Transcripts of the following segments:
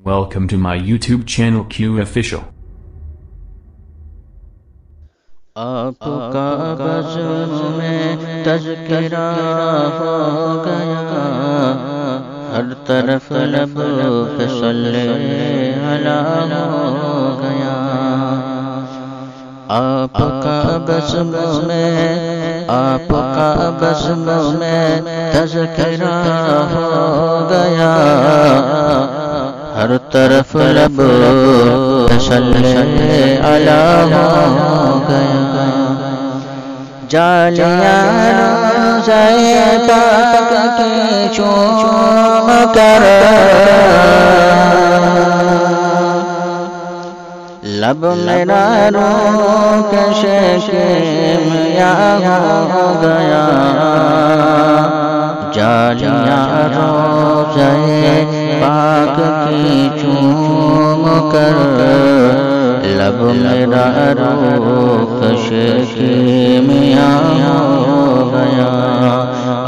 Welcome to my YouTube channel Q Official. آپ کا بزم میں تذکرہ ہو گیا، ہر طرف لب پہ صلی علی ہو گیا۔ آپ کا بزم میں، آپ کا بزم میں تذکرہ ہو گیا، ہر طرف لب پہ صلی علی ہو گیا۔ جالیاں روزہ پاک کی چوم کر لب میرا روکش کیمیا ہو گیا۔ جالیاں روزہ پاک کی چوم کر لب میرا روکش کیمیا ہو گیا۔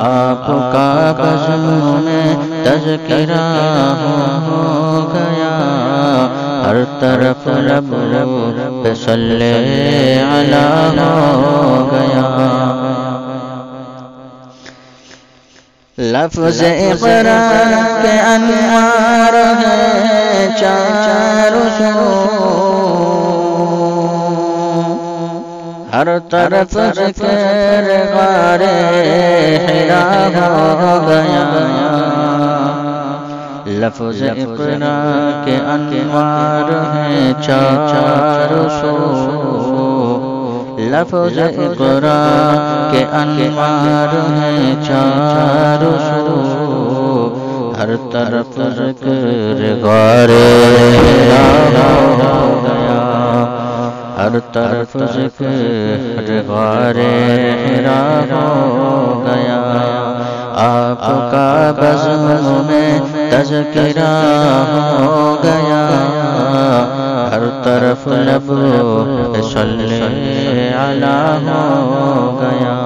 آپ کا بزم میں تذکرہ ہو گیا، ہر طرف لب پہ صلی علی ہو گیا۔ لفظ اقرا کے انوار ہیں چاروں سو، ہر طرف ذکر غار حرا ہو گیا۔ لفظ اقرا کے انوار ہیں چاروں سو، لفظ اقرا کے انوار ہیں چاروں سو، ہر طرف ذکر غار حرا ہو گیا، ہر طرف ذکر غار حرا ہو گیا۔ آپ کا بزم میں تذکرہ ہو گیا، ہر طرف لب پہ صلی علی ہو گیا۔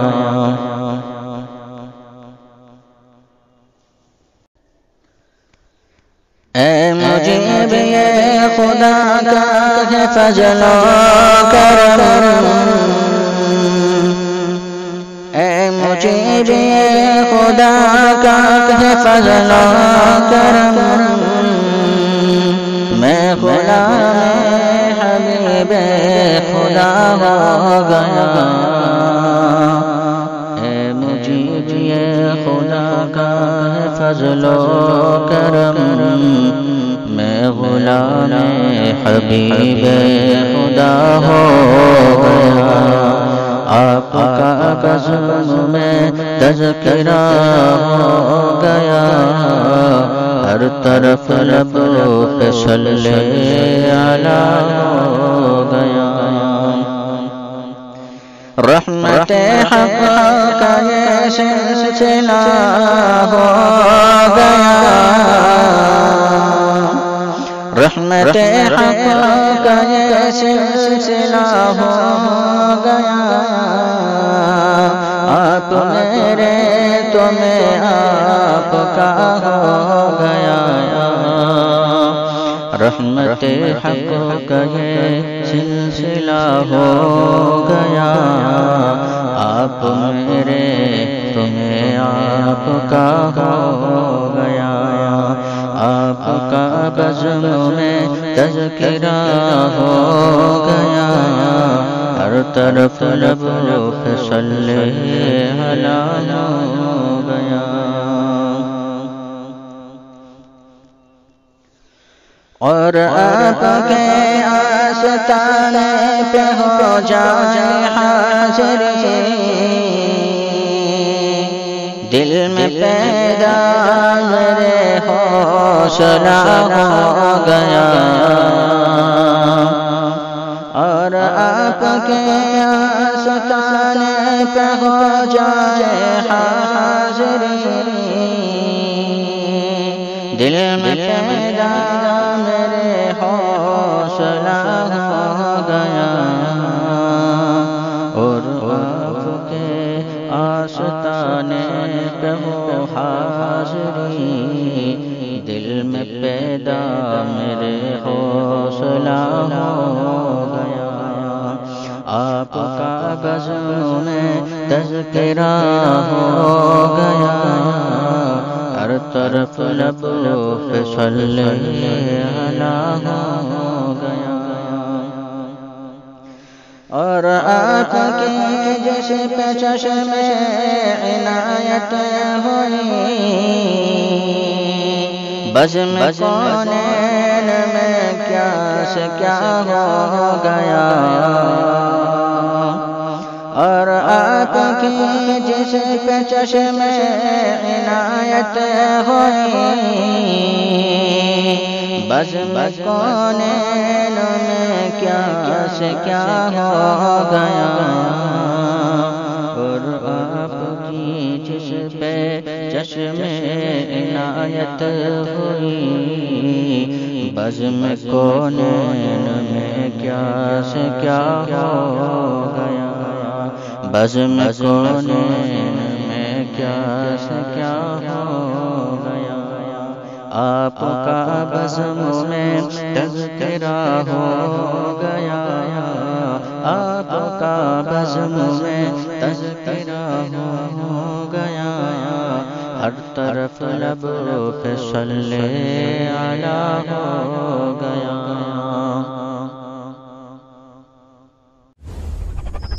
اے مجیب یہ خدا کا ہے فضل و کرم، اے مجیب یہ خدا کا ہے فضل و کرم، میں غلام حبیب خدا ہو گیا۔ اے مجیب یہ خدا کا ہے فضل و کرم، میں غلام حبیب خدا ہو گیا۔ آپ کا بزم میں تذکرہ ہو گیا، ہر طرف لب پہ صلی علی ہو گیا۔ رحمت حق کا یہ سلسلہ ہو گیا، رحمت حق کا یہ سلسلہ ہو گیا۔ آپ میرے تو میں آپ کا ہو گیا، رحمت حق کا یہ سلسلہ ہو گیا۔ آپ میرے تو میں آپ کا ہو گیا، آپ کا بزم میں تذکرہ ہو گیا، ہر طرف لب پہ صلی علی ہو گیا۔ اور آپ کے آستانے پہ ہو جائے حاضری، دل میں پیدا میرے حوصلہ ہو گیا۔ اور آپ کے آستانے پہ ہو جائے حاضری، دل میں پیدا میرے حوصلہ ہو گیا۔ اور آپ کے آستانے پہ ہو حاضری، دل میں پیدا میرے حوصلہ ہو گیا، آپ کا بزم میں تذکرہ ہو گیا، ہر طرف لب پہ صلی اللہ ہو گیا، اور آپ کے جس پہ چشم عنایت ہوئی، بزم کونین میں کیا سے کیا ہو گیا، اور آپ کی جس پہ چشم عنایت ہوئی، بزم کونین میں کیا سے کیا ہو گیا، اور آپ کی جس پہ چشم عنایت ہوئی، بزم کونین میں کیا سے کیا ہو گیا، بزم کونین میں کیا سے کیا ہو گیا، آپ کا بزم میں تذکرہ ہو گیا، آپ کا بزم میں تذکرہ ہو گیا، ہر طرف لب پہ صلی اللہ ہو گیا۔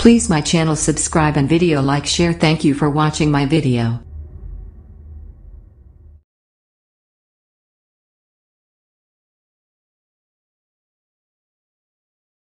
Please my channel subscribe and video like share. Thank you for watching my video.